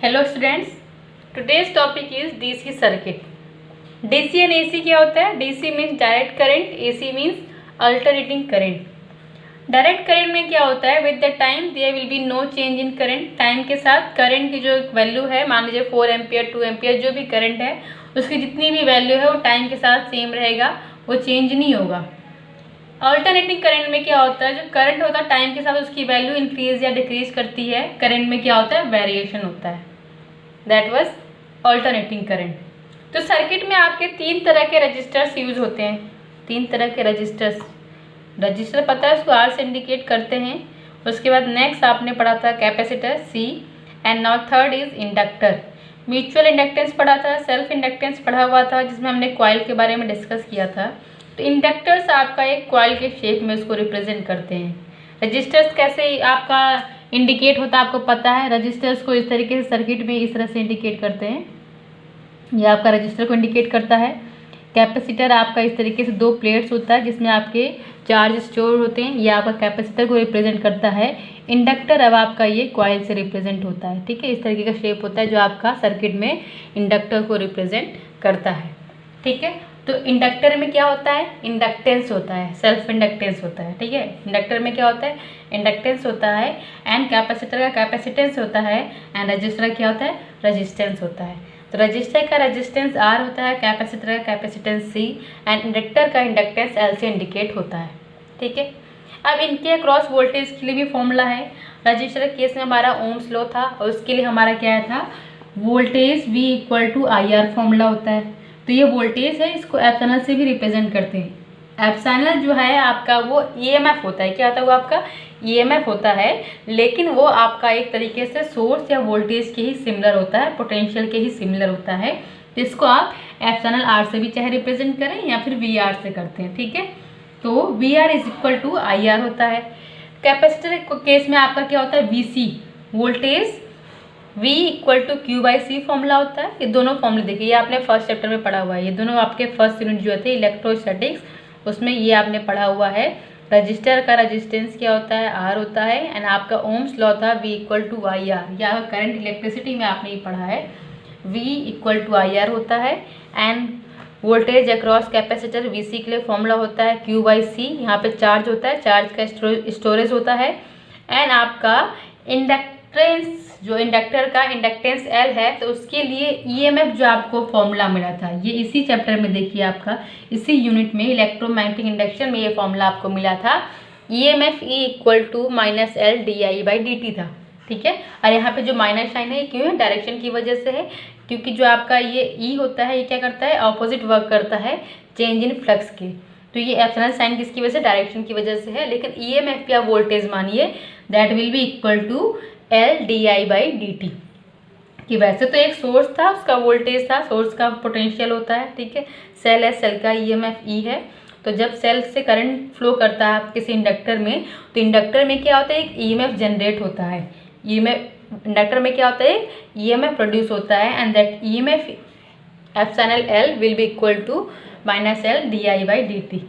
Hello students, today's topic is DC circuit. DC and AC क्या होता है? DC means direct current, AC means alternating current. Direct current में क्या होता है? With the time there will be no change in current. Time के साथ current की जो वैल्यू है, मान लीजिए 4 एम्पियर 2 एम्पियर जो भी करंट है, उसकी जितनी भी वैल्यू है वो टाइम के साथ सेम रहेगा, वो चेंज नहीं होगा। अल्टरनेटिंग करंट में क्या होता है? जो करंट होता है टाइम के साथ उसकी वैल्यू इंक्रीज या डिक्रीज करती है। करंट में क्या होता है? वेरिएशन होता है। That was alternating current. तो सर्किट में आपके 3 तरह के रजिस्टर्स यूज होते हैं। 3 तरह के रजिस्टर्स। रजिस्टर पता है, उसको आर से इंडिकेट करते हैं। उसके बाद नेक्स्ट आपने पढ़ा था capacitor C, and now third is inductor. Mutual inductance पढ़ा था, सेल्फ इंडक्टेंस पढ़ा हुआ था, जिसमें हमने कॉइल के बारे में डिस्कस किया था। तो इंडक्टर्स आपका एक कॉइल के शेप में उसको रिप्रेजेंट करते हैं। रजिस्टर्स कैसे आपका इंडिकेट होता है आपको पता है। रजिस्टर्स को इस तरीके से सर्किट में इस तरह से इंडिकेट करते हैं। यह आपका रजिस्टर को इंडिकेट करता है। कैपेसिटर आपका इस तरीके से 2 प्लेट्स होता है जिसमें आपके चार्ज स्टोर होते हैं। यह आपका कैपेसिटर को रिप्रेजेंट करता है। इंडक्टर अब आपका ये कॉइल से रिप्रेजेंट होता है। ठीक है, इस तरीके का शेप होता है जो आपका सर्किट में इंडक्टर को रिप्रेजेंट करता है। ठीक है, तो इंडक्टर में क्या होता है? इंडक्टेंस होता है, सेल्फ इंडक्टेंस होता है। ठीक है, इंडक्टर में क्या होता है? इंडक्टेंस होता है। एंड कैपेसिटर का कैपेसिटेंस होता है। एंड रजिस्टर क्या होता है? रेजिस्टेंस होता है। तो रजिस्टर का रेजिस्टेंस आर होता है, कैपेसिटर का कैपेसिटेंस सी, एंड इंडक्टर का इंडक्टेंस एल से इंडिकेट होता है। ठीक है, अब इनके अक्रॉस वोल्टेज के लिए भी फॉर्मूला है। रजिस्टर के केस में हमारा ओम्स लॉ था, और उसके लिए हमारा क्या था? Voltage V equal to IR formula होता है। तो ये वोल्टेज है, इसको एप्सिलॉन से भी रिप्रेजेंट करते हैं। एप्सिलॉन जो है आपका वो EMF होता है। क्या होता है? वो आपका EMF होता है, लेकिन वो आपका एक तरीके से सोर्स या वोल्टेज के ही सिमिलर होता है, पोटेंशियल के ही सिमिलर होता है। तो इसको आप एप्सिलॉन R से भी चाहे रिप्रेजेंट करें या फिर VR से करते हैं। ठीक है, तो VR is equal to IR होता है। कैपेसिटर केस में आपका क्या होता है? VC voltage V equal to Q by C formula होता है। ये दोनों फॉर्मूले देखिए, ये आपने फर्स्ट चैप्टर में पढ़ा हुआ है। ये दोनों आपके फर्स्ट यूनिट जो थे इलेक्ट्रोस्टैटिक्स, उसमें ये आपने पढ़ा हुआ है। रजिस्टर का रेजिस्टेंस क्या होता है? R होता है। एंड आपका ओम्स लॉ था V इक्वल टू IR, या करंट इलेक्ट्रिसिटी में आपने ये पढ़ा है, V इक्वल टू IR होता है। End voltage across capacitor VC के लिए फॉर्मूला होता है Q बाई C। यहाँ पे चार्ज होता है, चार्ज का स्टोरेज होता है। एंड आपका इंडक्टेंस, जो इंडक्टर का इंडक्टेंस L है, तो उसके लिए EMF जो आपको फॉर्मूला मिला था, ये इसी चैप्टर में देखिए, आपका इसी यूनिट में इलेक्ट्रोमैग्नेटिक इंडक्शन में ये फॉर्मूला आपको मिला था। EMF E equal to minus L di/dt था। ठीक है, और यहाँ पे जो माइनस साइन है, क्यों है? डायरेक्शन की वजह से है, क्योंकि जो आपका ये E होता है, ये क्या करता है? ऑपोजिट वर्क करता है चेंज इन फ्लक्स के। तो ये एप्सिलॉन साइन किसकी वजह से? डायरेक्शन की वजह से है। लेकिन EMF या वोल्टेज मानिए that will be equal to L di/dt। कि वैसे तो एक सोर्स था, उसका वोल्टेज था, सोर्स का पोटेंशियल होता है। ठीक है, सेल है, सेल का EMF E है। तो जब सेल से करंट फ्लो करता है किसी इंडक्टर में, तो इंडक्टर में क्या होता है? एक EMF जनरेट होता है। EMF इंडक्टर में क्या होता है? EMF प्रोड्यूस होता है। And that EMF epsilon L will be equal to minus L di/dt।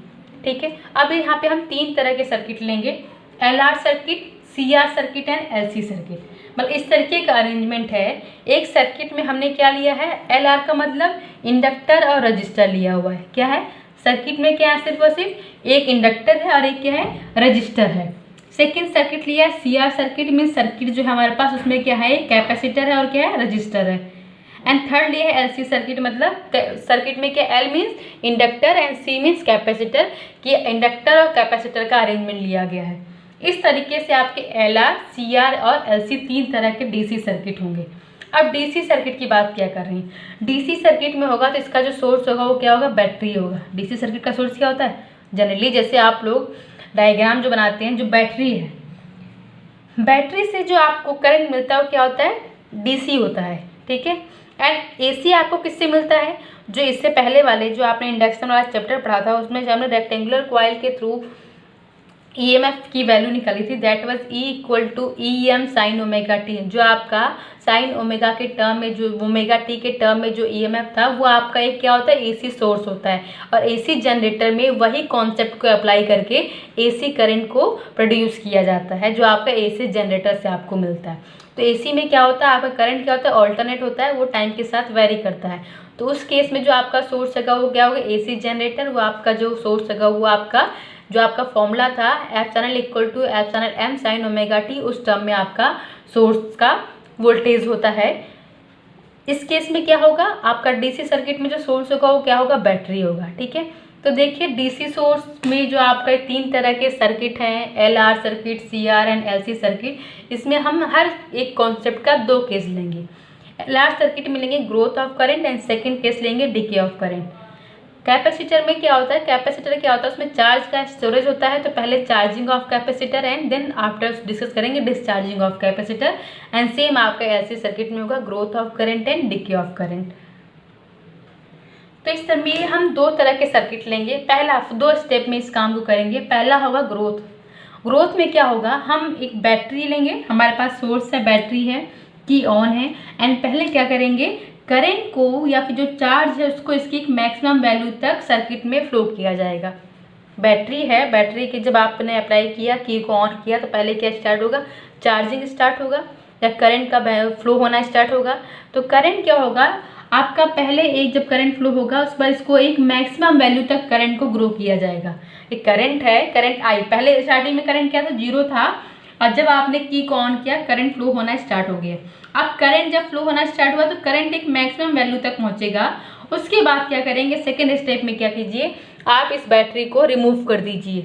ठीक है, अब यहाँ पे हम 3 तरह के सर्किट लेंगे, LR circuit, CR circuit and LC circuit. मतलब इस तरीके का अरेंजमेंट है। एक सर्किट में हमने क्या लिया है? LR का मतलब इंडक्टर और रजिस्टर लिया हुआ है। क्या है? सर्किट में क्या है? सिर्फ और सिर्फ एक इंडक्टर है और एक क्या है? रजिस्टर है। सेकेंड सर्किट लिया है CR सर्किट में, सर्किट जो है हमारे पास उसमें क्या है? कैपेसिटर है और क्या है? रजिस्टर है। एंड थर्ड लिया है LC सर्किट, मतलब सर्किट में क्या? L means inductor and C means capacitor, कि इंडक्टर और कैपेसिटर का अरेंजमेंट लिया गया है। इस तरीके से आपके LR, CR और LC 3 तरह के DC सर्किट होंगे। अब DC सर्किट की बात क्या कर रहे हैं? DC सर्किट में होगा तो इसका जो सोर्स होगा वो क्या होगा? बैटरी होगा। DC सर्किट का सोर्स क्या होता है? जनरली जैसे आप लोग डायग्राम जो बनाते हैं, जो बैटरी है, बैटरी से जो आपको करंट मिलता है वो क्या होता है? DC होता है। ठीक है, एंड AC आपको किससे मिलता है? जो इससे पहले वाले जो आपने इंडक्शन वाला चैप्टर पढ़ा था, उसमें जो हमने रेक्टेंगुलर कॉइल के थ्रू ईएमएफ की वैल्यू निकाली थी, that was E equal to E M sine omega T. जो आपका साइन ओमेगा के टर्म में, जो ओमेगा टी के टर्म में जो ईएमएफ था, वो आपका एक क्या होता है, एसी सोर्स होता है। और एसी जनरेटर में वही कॉन्सेप्ट को अप्लाई करके एसी करंट को प्रोड्यूस किया जाता है, जो आपका एसी जनरेटर से आपको मिलता है। तो एसी में क्या होता है, आपका करंट क्या होता है, ऑल्टरनेट होता है, वो टाइम के साथ वेरी करता है। तो उस केस में जो आपका सोर्स होगा वो क्या होगा, एसी जनरेटर। वो आपका जो सोर्स होगा वो आपका जो आपका फॉर्मूला था epsilon equal to epsilon M sine omega T, उस टर्म में आपका सोर्स का वोल्टेज होता है। इस केस में क्या होगा, आपका डीसी सर्किट में जो सोर्स होगा वो क्या होगा, बैटरी होगा। ठीक है, तो देखिए डीसी सोर्स में जो आपका 3 तरह के सर्किट हैं, LR circuit, CR and LC circuit. इसमें हम हर एक कॉन्सेप्ट का 2 केस लेंगे। एलआर सर्किट में लेंगे growth of current and second case लेंगे डिके ऑफ करंट। कैपेसिटर में क्या होता है, कैपेसिटर क्या होता है, उसमें चार्ज का स्टोरेज होता है। तो पहले charging of capacitor and then after discuss करेंगे discharging of capacitor. And same आपका एलसी सर्किट में होगा growth of current and decay of current. तो इस तरह में हम 2 तरह के सर्किट लेंगे। पहला 2 स्टेप में इस काम को करेंगे। पहला होगा ग्रोथ। ग्रोथ में क्या होगा, हम एक बैटरी लेंगे, हमारे पास सोर्स है, बैटरी है, की ऑन है, एंड पहले क्या करेंगे, करंट को या फिर जो चार्ज है उसको इसकी एक मैक्सिमम वैल्यू तक सर्किट में फ्लो किया जाएगा। बैटरी है, बैटरी के जब आपने अप्लाई किया, की को ऑन किया, तो पहले क्या स्टार्ट होगा, चार्जिंग स्टार्ट होगा या करंट का फ्लो होना स्टार्ट होगा। तो करंट क्या होगा आपका, पहले एक जब करंट फ्लो होगा उस पर इसको एक मैक्सिमम वैल्यू तक करंट को ग्रो किया जाएगा। एक करंट है, करंट आई, पहले स्टार्टिंग में करंट क्या था, 0 था, और जब आपने की को ऑन किया करंट फ्लो होना स्टार्ट हो गया। अब करंट जब फ्लो होना स्टार्ट हुआ तो करंट एक मैक्सिमम वैल्यू तक पहुंचेगा। उसके बाद क्या करेंगे, सेकेंड स्टेप में क्या कीजिए, आप इस बैटरी को रिमूव कर दीजिए।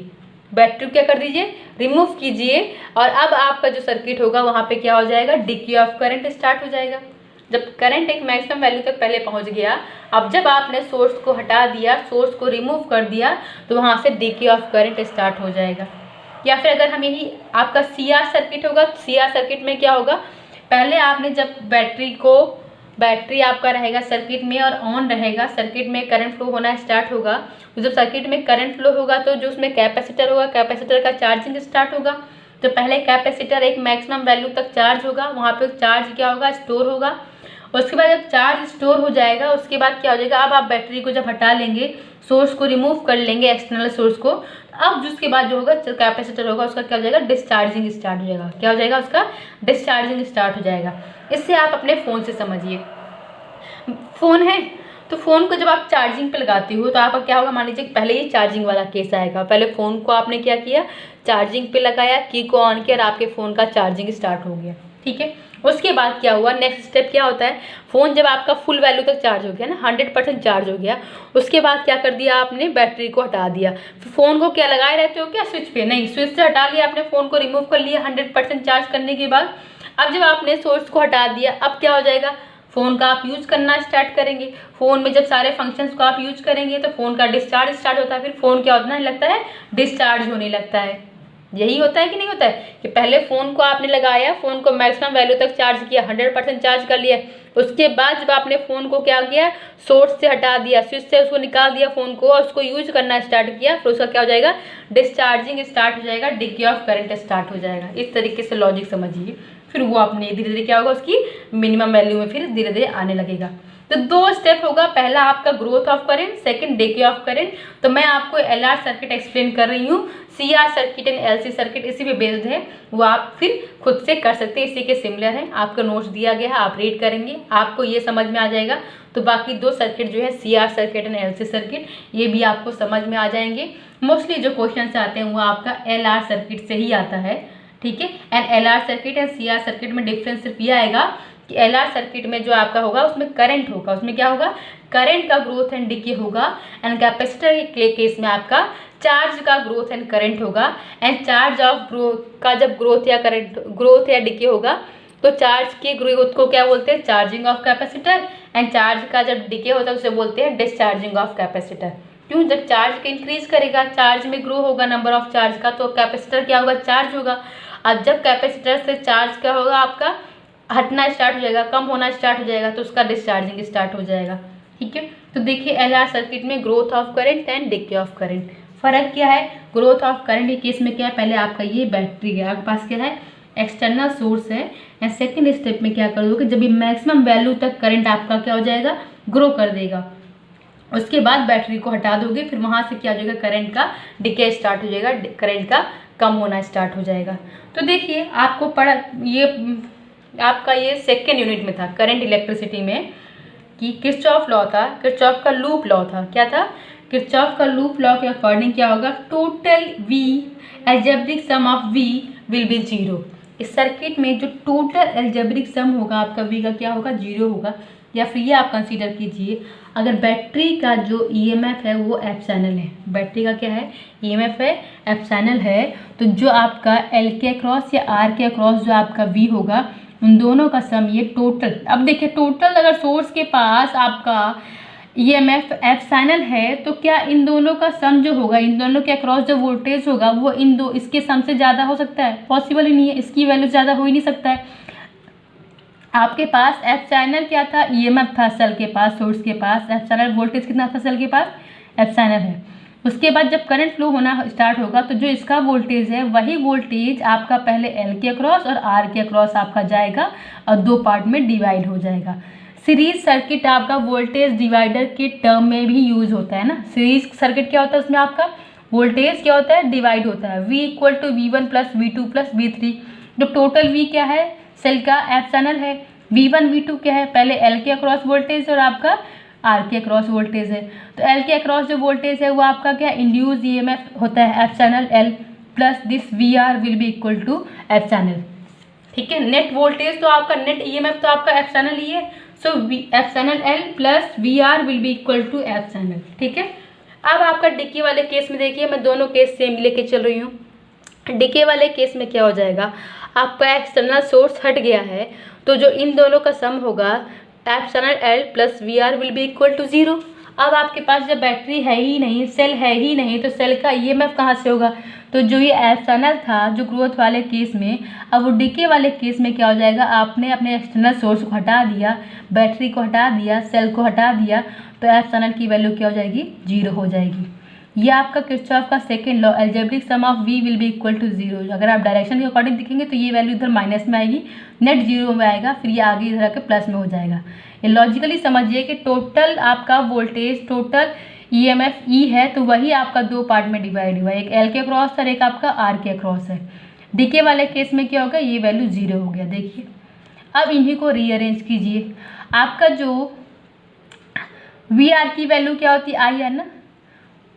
बैटरी क्या कर दीजिए, रिमूव कीजिए, और अब आपका जो सर्किट होगा वहाँ पे क्या हो जाएगा, डिके ऑफ करंट स्टार्ट हो जाएगा। जब करंट एक मैक्सिमम वैल्यू तक पहले पहुंच गया, अब जब आपने सोर्स को हटा दिया, सोर्स को रिमूव कर दिया, तो वहाँ से डिके ऑफ करंट स्टार्ट हो जाएगा। या फिर अगर हम यही आपका सीआर सर्किट होगा, सीआर सर्किट में क्या होगा, पहले आपने जब बैटरी आपका रहेगा सर्किट में और ऑन रहेगा, सर्किट में करंट फ्लो होना स्टार्ट होगा। तो जब सर्किट में करंट फ्लो होगा तो जो उसमें कैपेसिटर होगा, कैपेसिटर का चार्जिंग स्टार्ट होगा। तो पहले कैपेसिटर एक मैक्सिमम वैल्यू तक चार्ज होगा, वहाँ पे चार्ज क्या होगा, स्टोर होगा। उसके बाद जब चार्ज स्टोर हो जाएगा उसके बाद क्या हो जाएगा, अब आप बैटरी को जब हटा लेंगे, सोर्स को रिमूव कर लेंगे, एक्सटर्नल सोर्स को, अब जिसके बाद जो होगा कैपेसिटर होगा उसका क्या हो जाएगा, डिस्चार्जिंग स्टार्ट हो जाएगा। क्या हो जाएगा, उसका डिस्चार्जिंग स्टार्ट हो जाएगा। इससे आप अपने फ़ोन से समझिए, फ़ोन है तो फ़ोन को जब आप चार्जिंग पे लगाते हो तो आपका क्या होगा, मान लीजिए पहले ये चार्जिंग वाला केस आएगा। पहले फ़ोन को आपने क्या किया, चार्जिंग पे लगाया, की को ऑन किया और आपके फ़ोन का चार्जिंग स्टार्ट हो गया। ठीक है, उसके बाद क्या हुआ, नेक्स्ट स्टेप क्या होता है, फ़ोन जब आपका फुल वैल्यू तक चार्ज हो गया ना, 100% चार्ज हो गया, उसके बाद क्या कर दिया आपने, बैटरी को हटा दिया। फ़ोन को क्या लगाए रहते हो क्या, स्विच पे नहीं, स्विच से हटा लिया आपने, फ़ोन को रिमूव कर लिया 100% चार्ज करने के बाद। अब जब आपने सोर्स को हटा दिया, अब क्या हो जाएगा, फ़ोन का आप यूज़ करना स्टार्ट करेंगे। फ़ोन में जब सारे फंक्शंस को आप यूज करेंगे तो फ़ोन का डिस्चार्ज स्टार्ट होता है, फिर फ़ोन क्या होने लगता है, डिस्चार्ज होने लगता है। यही होता है कि नहीं होता है कि पहले फ़ोन को आपने लगाया, फ़ोन को मैक्सिमम वैल्यू तक चार्ज किया, 100% चार्ज कर लिया, उसके बाद जब आपने फ़ोन को क्या किया, सोर्स से हटा दिया, स्विच से उसको निकाल दिया फ़ोन को और उसको यूज करना स्टार्ट किया, फिर उसका क्या हो जाएगा, डिस्चार्जिंग स्टार्ट हो जाएगा, डिके ऑफ करंट स्टार्ट हो जाएगा। इस तरीके से लॉजिक समझिए, फिर वो अपने धीरे धीरे क्या होगा, उसकी मिनिमम वैल्यू में फिर धीरे धीरे आने लगेगा। तो 2 स्टेप होगा, पहला आपका growth of current, second decay of current. तो मैं आपको एलआर सर्किट एक्सप्लेन कर रही हूँ, CR circuit and LC circuit इसी पे बेस्ड है, वो आप फिर खुद से कर सकते हैं, इसी के सिमिलर है। आपका नोट्स दिया गया है, आप रीड करेंगे, आपको ये समझ में आ जाएगा। तो बाकी 2 सर्किट जो है CR circuit and LC circuit, ये भी आपको समझ में आ जाएंगे। मोस्टली जो क्वेश्चन आते हैं वो आपका एलआर सर्किट से ही आता है। ठीक है, and LR circuit and CR circuit में डिफरेंस सिर्फ ये आएगा कि एलआर सर्किट में जो आपका होगा उसमें करंट होगा, उसमें क्या होगा, करंट का ग्रोथ एंड डिके होगा। एंड कैपेसिटर के केस में आपका चार्ज का ग्रोथ एंड करंट होगा। एंड चार्ज ऑफ ग्रोथ का जब ग्रोथ या डिके होगा तो चार्ज के ग्रोथ को क्या बोलते हैं, charging of capacitor. And charge का जब डिके होता है उसे बोलते हैं डिस्चार्जिंग ऑफ कैपेसिटर। क्यों, जब चार्ज इंक्रीज करेगा, चार्ज में ग्रो होगा नंबर ऑफ चार्ज का, तो कैपेसिटर क्या होगा, चार्ज होगा। अब जब कैपेसिटर से चार्ज क्या होगा, आपका हटना स्टार्ट हो जाएगा, कम होना स्टार्ट हो जाएगा, तो उसका डिस्चार्जिंग स्टार्ट हो जाएगा। ठीक है, तो देखिए एलआर सर्किट में growth of current and decay of current. फ़र्क क्या है, ग्रोथ ऑफ करंट के केस में क्या है, पहले आपका ये बैटरी है, आपके पास क्या है एक्सटर्नल सोर्स है, या सेकेंड स्टेप में क्या कर दोगे, जब ये मैक्सिमम वैल्यू तक करंट आपका क्या हो जाएगा, ग्रो कर देगा, उसके बाद बैटरी को हटा दोगे, फिर वहाँ से क्या हो जाएगा, करंट का डिके स्टार्ट हो जाएगा, करंट का कम होना स्टार्ट हो जाएगा। तो देखिए आपको पढ़ा, ये आपका ये सेकेंड यूनिट में था करंट इलेक्ट्रिसिटी में, कि किरचॉफ लॉ था, किरचॉफ का लूप लॉ था, क्या था, किरचॉफ का लूप लॉ के अकॉर्डिंग क्या होगा, total V algebraic sum of V will be zero. इस सर्किट में जो टोटल एल्जेब्रिक सम होगा आपका वी का क्या होगा, जीरो होगा। या फिर ये आप कंसीडर कीजिए, अगर बैटरी का जो ईएमएफ है वो एप्सिलॉन है, बैटरी का क्या है ईएमएफ है एप्सिलॉन है, तो जो आपका एल के अक्रॉस या आर के अक्रॉस जो आपका वी होगा, उन दोनों का सम ये टोटल। अब देखिए टोटल अगर सोर्स के पास आपका ईएमएफ एप्सिलॉन है, तो क्या इन दोनों का सम जो होगा, इन दोनों के अक्रॉस जो वोल्टेज होगा वो इन दो इसके सम से ज़्यादा हो सकता है, पॉसिबल ही नहीं है, इसकी वैल्यू ज़्यादा हो ही नहीं सकता है। आपके पास एप्सिलॉन क्या था, ईएमएफ था सेल के पास, सोर्स के पास एप्सिलॉन, वोल्टेज कितना था सेल के पास, एप्सिलॉन है। उसके बाद जब करंट फ्लो होना स्टार्ट होगा तो जो इसका वोल्टेज है वही वोल्टेज आपका पहले एल के अक्रॉस और आर के अक्रॉस आपका जाएगा और दो पार्ट में डिवाइड हो जाएगा। सीरीज सर्किट आपका वोल्टेज डिवाइडर के टर्म में भी यूज होता है ना, सीरीज सर्किट क्या होता है, उसमें आपका वोल्टेज क्या होता है, डिवाइड होता है, V equal to V1 plus V2 plus V3। जो टोटल V क्या है सेल का एप्सिलॉन है, V1 V2 क्या है, पहले L के अक्रॉस वोल्टेज और आपका R के अक्रॉस वोल्टेज है, तो L के अक्रॉस जो वोल्टेज है वो आपका क्या इंड्यूस ईएमएफ होता है epsilon L plus this VR will be equal to epsilon. ठीक है, नेट वोल्टेज तो आपका नेट ईएमएफ तो आपका एप्सिलॉन ही है, so epsilon L plus VR will be equal to epsilon. ठीक है, अब आपका डिके वाले केस में देखिए, मैं दोनों केस सेम लेके चल रही हूँ। डिके वाले केस में क्या हो जाएगा, आपका एक्सटर्नल सोर्स हट गया है, तो जो इन दोनों का सम होगा epsilon L plus VR will be equal to zero. अब आपके पास जब बैटरी है ही नहीं, सेल है ही नहीं, तो सेल का ईएमएफ कहाँ से होगा, तो जो ये एप्सिलॉन था जो ग्रोथ वाले केस में, अब वो डिके वाले केस में क्या हो जाएगा, आपने अपने एक्सटर्नल सोर्स को हटा दिया, बैटरी को हटा दिया, सेल को हटा दिया, तो एप्सिलॉन की वैल्यू क्या हो जाएगी, जीरो हो जाएगी। ये आपका किरचॉफ का second law, algebraic sum of V will be equal to zero. अगर आप डायरेक्शन के अकॉर्डिंग देखेंगे तो ये वैल्यू इधर माइनस में आएगी, नेट जीरो में आएगा, फिर ये आगे इधर आके प्लस में हो जाएगा। ये लॉजिकली समझिए कि टोटल आपका वोल्टेज, टोटल ईएमएफ E है, तो वही आपका दो पार्ट में डिवाइड हुआ है, एक L के अक्रॉस और एक आपका R के अक्रॉस है। डिके वाले केस में क्या होगा, ये वैल्यू जीरो हो गया। देखिए अब इन्हीं को रीअरेंज कीजिए, आपका जो VR की वैल्यू क्या होती है, IR ना,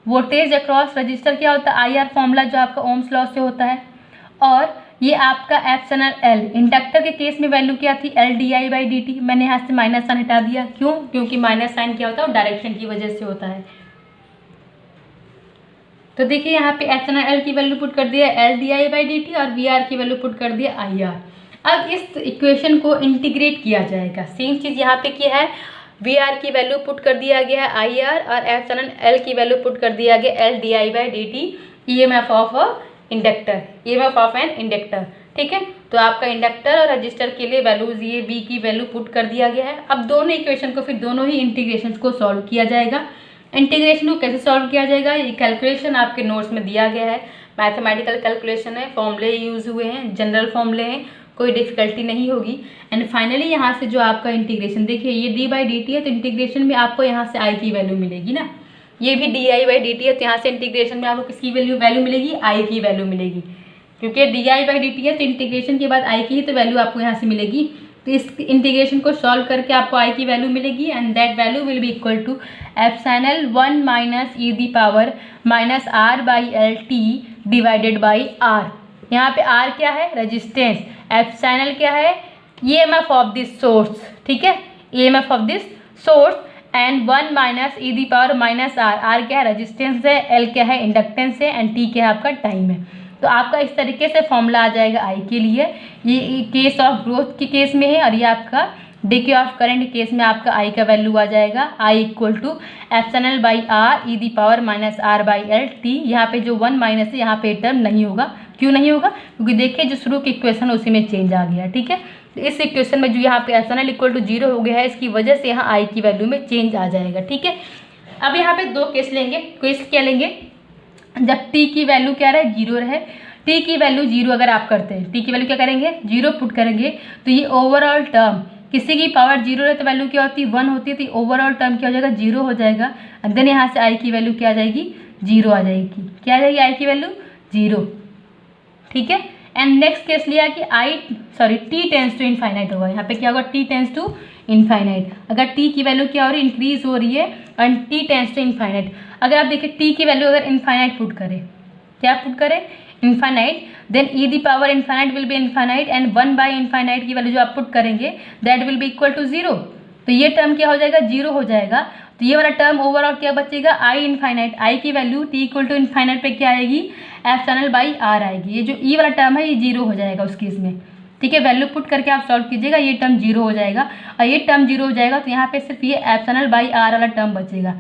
वोल्टेज अक्रॉस रजिस्टर क्या होता है, IR फॉर्मूला जो आपका ओम्स लॉ से होता है, और ये आपका एप्सिलॉन L। इंडक्टर के केस में वैल्यू क्या थी, LdI/dt। मैंने यहाँ से माइनस साइन हटा दिया, क्यों, क्योंकि माइनस साइन क्या होता है, वो डायरेक्शन की वजह से होता है। तो देखिए यहाँ पे एप्सिलॉन L की वैल्यू पुट कर दिया LdI/dt और VR की वैल्यू पुट कर दिया IR। अब इस इक्वेशन को इंटीग्रेट किया जाएगा, सेम चीज़ यहाँ पे किया है, VR की वैल्यू पुट कर दिया गया है IR और एप्सिलॉन L की वैल्यू पुट कर दिया गया LdI/dt, EMF of inductor, EMF of an inductor. ठीक है, तो आपका इंडक्टर और रजिस्टर के लिए वैल्यूज ये V की वैल्यू पुट कर दिया गया है। अब दोनों इक्वेशन को फिर दोनों ही इंटीग्रेशन को सॉल्व किया जाएगा। इंटीग्रेशन को कैसे सॉल्व किया जाएगा, ये कैलकुलेशन आपके नोट्स में दिया गया है, मैथमेटिकल कैलकुलेशन है, फॉर्मूले यूज हुए हैं, जनरल फॉर्मूले हैं, कोई डिफिकल्टी नहीं होगी। एंड फाइनली यहाँ से जो आपका इंटीग्रेशन, देखिए ये d/dt है, तो इंटीग्रेशन में आपको यहाँ से I की वैल्यू मिलेगी ना, ये भी di/dt है, तो यहाँ से इंटीग्रेशन में आपको किसकी वैल्यू मिलेगी, I की वैल्यू मिलेगी, क्योंकि di/dt है तो इंटीग्रेशन के बाद I की ही तो वैल्यू आपको यहाँ से मिलेगी। तो इस इंटीग्रेशन को सॉल्व करके आपको I की वैल्यू मिलेगी, and that value will be equal to epsilon 1 minus e the power minus R/LT divided by R। यहाँ पे R क्या है, रेजिस्टेंस, एप्सिलॉन क्या है, ईएमएफ ऑफ दिस सोर्स। ठीक है, EMF of this source, and 1 minus E the power minus R। R क्या है, रेजिस्टेंस है, L क्या है, इंडक्टेंस है, एंड T क्या है, आपका टाइम है। तो आपका इस तरीके से फॉर्मूला आ जाएगा I के लिए, ये केस ऑफ ग्रोथ के केस में है, और ये आपका डिके ऑफ करंट केस में आपका I का वैल्यू आ जाएगा I equal to epsilon by R E the power minus R/LT। यहाँ पे जो 1 माइनस है, यहाँ पे टर्म नहीं होगा, क्यों नहीं होगा, क्योंकि देखिए जो शुरू की इक्वेशन उसी में चेंज आ गया। ठीक है, तो इस इक्वेशन में जो यहाँ पे एप्सिलॉन इक्वल टू जीरो हो गया है, इसकी वजह से यहाँ I की वैल्यू में चेंज आ जाएगा। ठीक है, अब यहाँ पे दो केस लेंगे, केस क्या लेंगे, जब टी की वैल्यू क्या रहे, जीरो रहे, टी की वैल्यू जीरो अगर आप करते हैं, टी की वैल्यू क्या करेंगे, जीरो पुट करेंगे, तो ये ओवरऑल टर्म किसी की पावर जीरो रहे तो वैल्यू क्या होती है, वन होती है, तो ओवरऑल टर्म क्या हो जाएगा, जीरो हो जाएगा। एंड देन यहाँ से आई की वैल्यू क्या आ जाएगी, जीरो आ जाएगी। क्या आ जाएगी, आई की वैल्यू जीरो। ठीक है। एंड नेक्स्ट केस लिया कि टी टेंस टू इनफाइनाइट होगा। यहाँ पे क्या होगा, टी टेंस टू इनफाइनाइट। अगर टी की वैल्यू क्या हो रही है, इंक्रीज हो रही है, and T tends to infinite. अगर आप देखिए टी की वैल्यू अगर इनफाइनाइट पुट करें, क्या पुट करें, infinite, then E the power infinite will be infinite, and one by infinite की वैल्यू जो आप पुट करेंगे that will be equal to zero. तो ये टर्म क्या हो जाएगा, जीरो हो जाएगा। तो ये वाला टर्म ओवरऑल क्या बचेगा, आई इनफाइनाइट। आई की value T equal to infinite पे क्या आएगी, एप्सिलॉन बाई आर आएगी। ये जो ई वाला टर्म है ये जीरो हो जाएगा उस केस में। ठीक है, वैल्यू पुट करके आप सॉल्व कीजिएगा, ये टर्म जीरो हो जाएगा, और ये टर्म जीरो हो जाएगा तो यहाँ पे सिर्फ ये एप्सिलॉन बाई आर वाला टर्म बचेगा।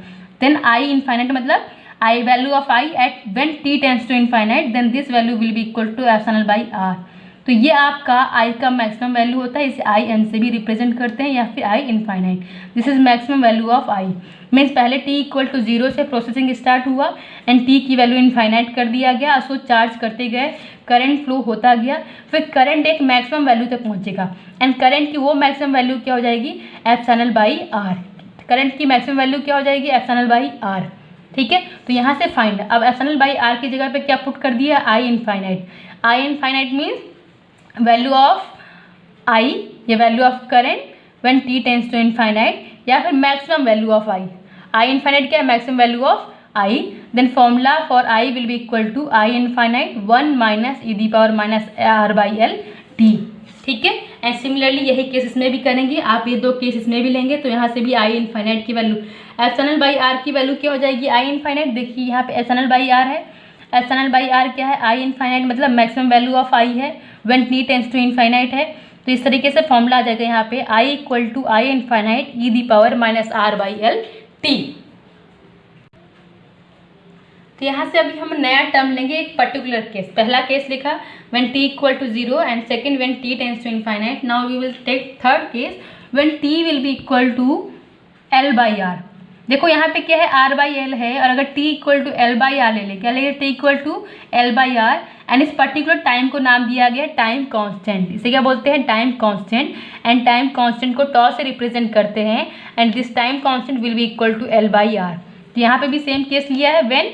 देन आई इनफाइनाइट मतलब I value of I at when T tends to infinite, then this value will be equal to epsilon by R. तो ये आपका आई का मैक्सिमम वैल्यू होता है, इसे आई एन से भी रिप्रेजेंट करते हैं या फिर I infinite. This is maximum value of I. Means पहले टी इक्वल टू जीरो से प्रोसेसिंग स्टार्ट हुआ एंड टी की वैल्यू इनफाइनाइट कर दिया गया, उसको चार्ज करते गए, करंट फ्लो होता गया, फिर करंट एक मैक्सिमम वैल्यू तक पहुंचेगा, एंड करंट की वो मैक्सिमम वैल्यू क्या हो जाएगी, एप्सिलॉन बाई आर। करंट की मैक्सिमम वैल्यू क्या हो जाएगी, एप्सिलॉन बाई आर। ठीक है, तो यहाँ से फाइंड, अब एप्सिलॉन बाई आर की जगह पे क्या पुट कर दिया, I infinite. I infinite means value of I, ये value of current when T tends to infinite, या फिर maximum value of I. I infinite क्या है, maximum value of I. Then formula for I will be equal to I infinite one minus E the power minus R by L T. ठीक है, and similarly यही case इसमें भी करेंगे, आप ये दो केस इसमें भी लेंगे, तो यहाँ से भी आई इनफाइनाइट की वैल्यू, एप्सिलॉन बाई आर की वैल्यू क्या हो जाएगी, आई इनफाइनाइट। देखिए यहाँ पे एप्सिलॉन बाई आर है, एप्सिलॉन बाई आर क्या है, आई इनफाइनाइट मतलब मैक्सिमम वैल्यू ऑफ आई है when T tends to infinite है। तो इस तरीके से फॉर्मूला आ जाएगा यहाँ पे I equal to I infinite E the power minus R by L T. तो यहाँ से अभी हम नया टर्म लेंगे, एक पर्टिकुलर केस। पहला केस लिखा when T equal to zero, and second when T tends to infinite. Now we will take third case when T will be equal to L by R. देखो यहाँ पे क्या है, are by L है, और अगर T equal to L by R ले लें, क्या लेंगे, T equal to L by R, and इस पर्टिकुलर टाइम को नाम दिया गया टाइम कांस्टेंट। इसे क्या बोलते हैं, time constant, and time constant को टॉ से रिप्रेजेंट करते हैं, and this time constant will be equal to L by R. तो यहाँ पे भी सेम केस लिया है, when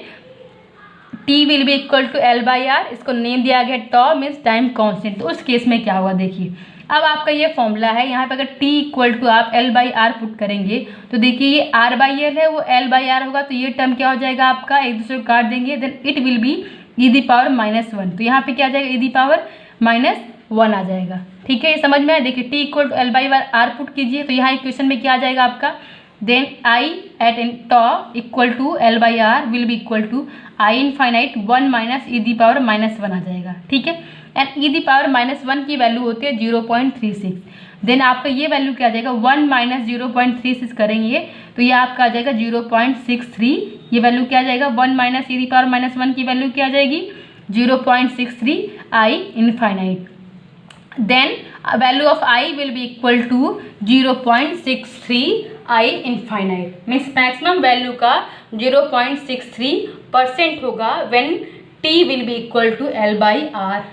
T will be equal to L by R, इसको नेम दिया गया टॉ मीन्स टाइम कांस्टेंट। तो उस केस में क्या होगा, देखिए अब आपका ये फॉर्मूला है, यहाँ पे अगर टी इक्वल टू आप एल बाई आर पुट करेंगे तो देखिए ये आर बाई एल है, वो एल बाई आर होगा, तो ये टर्म क्या हो जाएगा आपका, एक दूसरे को काट देंगे, then it will be E the power minus one. तो यहाँ पे क्या आ जाएगा, E the power minus one आ जाएगा। ठीक है, ये समझ में आया। देखिए T equal to L by R put कीजिए, तो यहाँ इक्वेशन में क्या आ जाएगा आपका, then I at in tau equal to L by R will be equal to I infinite one minus E the power minus one आ जाएगा। ठीक है, and E the power minus one की वैल्यू होती है 0.36। देन आपका ये value क्या आ जाएगा, वन माइनस 0.36 करेंगे तो ये आपका आ जाएगा 0.63। ये वैल्यू क्या आ जाएगा, one minus E the power minus one की वैल्यू क्या आ जाएगी, 0.63 I infinite. Then value of I will be equal to 0.63 I infinite. Means maximum value का 0.63% होगा when T will be equal to L by R.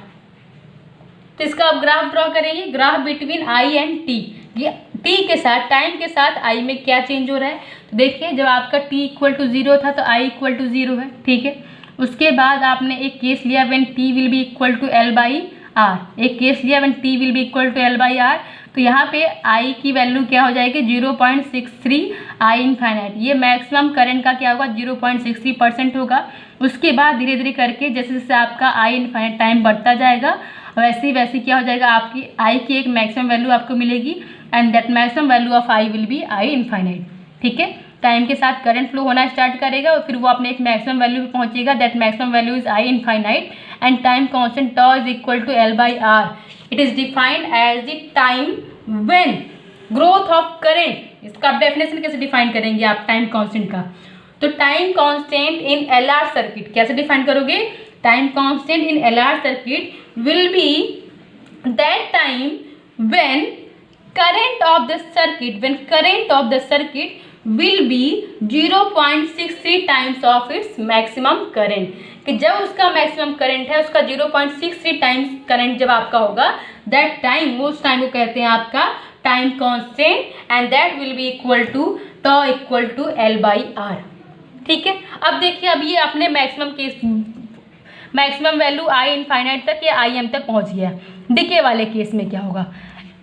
तो इसका आप graph draw करेंगे, graph between I and t. ये t के साथ, time के साथ आई में क्या चेंज हो रहा है, तो देखिए जब आपका टी इक्वल टू जीरो था तो आई इक्वल टू जीरो है। ठीक है, उसके बाद आपने एक केस लिया when T will be equal to L by R, एक केस लिया when T will be equal to L by R. तो यहाँ पे आई की वैल्यू क्या हो जाएगी, 0.63 आई इनफाइनाइट। ये मैक्सिमम करंट का क्या होगा, 0.63% होगा। उसके बाद धीरे धीरे करके जैसे जैसे आपका आई इनफाइनाइट टाइम बढ़ता जाएगा, वैसे वैसे क्या हो जाएगा, आपकी आई की एक मैक्सिमम वैल्यू आपको मिलेगी, and that maximum value of I will be I infinite. ठीक है, टाइम के साथ करंट फ्लो होना स्टार्ट करेगा और फिर वो अपने एक मैक्सिमम वैल्यू पे पहुंचेगा, that maximum value is I infinite, and time constant tau is equal to L by R. It is defined as the time when growth of current. इसका आप डेफिनेशन कैसे डिफाइन करेंगे आप टाइम कांस्टेंट का, तो time constant in L R circuit कैसे define करोगे, time constant in L R circuit will be that time when current of the circuit will be 0.63 times of its maximum current। कि जब उसका maximum current है उसका 0.63 times current जब आपका होगा, दैट टाइम, उस टाइम को कहते हैं आपका time constant, and that will be equal to tau equal to L/R। ठीक है, अब देखिए अब ये अपने मैक्सिमम वैल्यू आई इनफाइनाइट तक या IM तक पहुंच गया। डिके वाले केस में क्या होगा,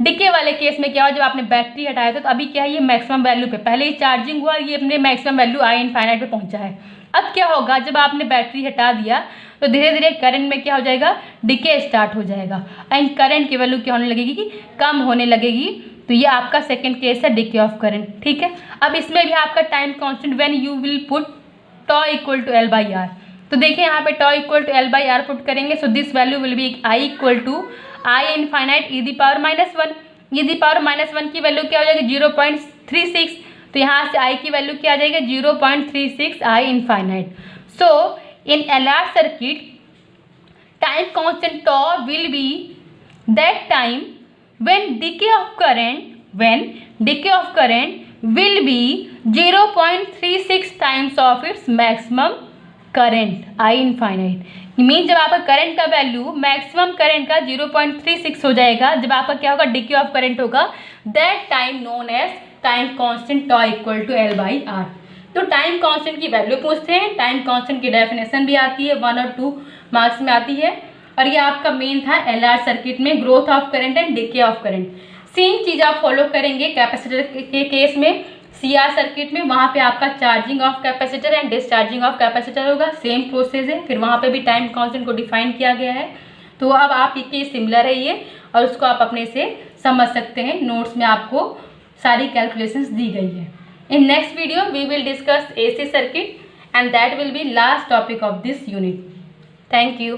डिके वाले केस में क्या होगा, जब आपने बैटरी हटाया था तो अभी क्या है, ये मैक्सिमम वैल्यू पे पहले ही चार्जिंग हुआ, ये अपने मैक्सिमम वैल्यू आई इनफाइनाइट पे पहुंचा है। अब क्या होगा, जब आपने बैटरी हटा दिया तो धीरे धीरे करंट में क्या हो जाएगा, डिके स्टार्ट हो जाएगा एंड करंट की वैल्यू क्या होने लगेगी, कि कम होने लगेगी। तो ये आपका सेकंड केस है डिके ऑफ करंट। ठीक है, अब इसमें भी आपका time constant when you will put tau equal to L/R। तो देखिए यहाँ पे टॉ इक्वल टू L/R पुट करेंगे, so this value will be I equal to I infinite e the power -1। e the power -1 की वैल्यू क्या हो जाएगी, 0.36। तो यहाँ से I की वैल्यू क्या आ जाएगी, 0.36 I infinite. So in LR circuit time constant tau will be that time when decay of current will be 0.36 times of its maximum current I infinite। Mean जब आपका करंट का वैल्यू मैक्सिमम करंट का 0.36 हो जाएगा, जब आपका क्या होगा, डिके ऑफ करंट होगा, that time known as time constant tau equal to L/R। तो टाइम कांस्टेंट की वैल्यू पूछते हैं, टाइम कांस्टेंट की डेफिनेशन भी आती है, 1 और 2 मार्क्स में आती है। और ये आपका मेन था LR सर्किट में growth of current and decay of current. Same चीज़ आप फॉलो करेंगे कैपेसिटर के केस में, CR सर्किट में, वहाँ पे आपका charging of capacitor and discharging of capacitor होगा, सेम प्रोसेस है। फिर वहाँ पे भी टाइम कांस्टेंट को डिफाइन किया गया है। तो अब आप ये सिमिलर है ये, और उसको आप अपने से समझ सकते हैं, नोट्स में आपको सारी कैलकुलेशंस दी गई है। In next video we will discuss AC circuit and that will be last topic of this unit. Thank you.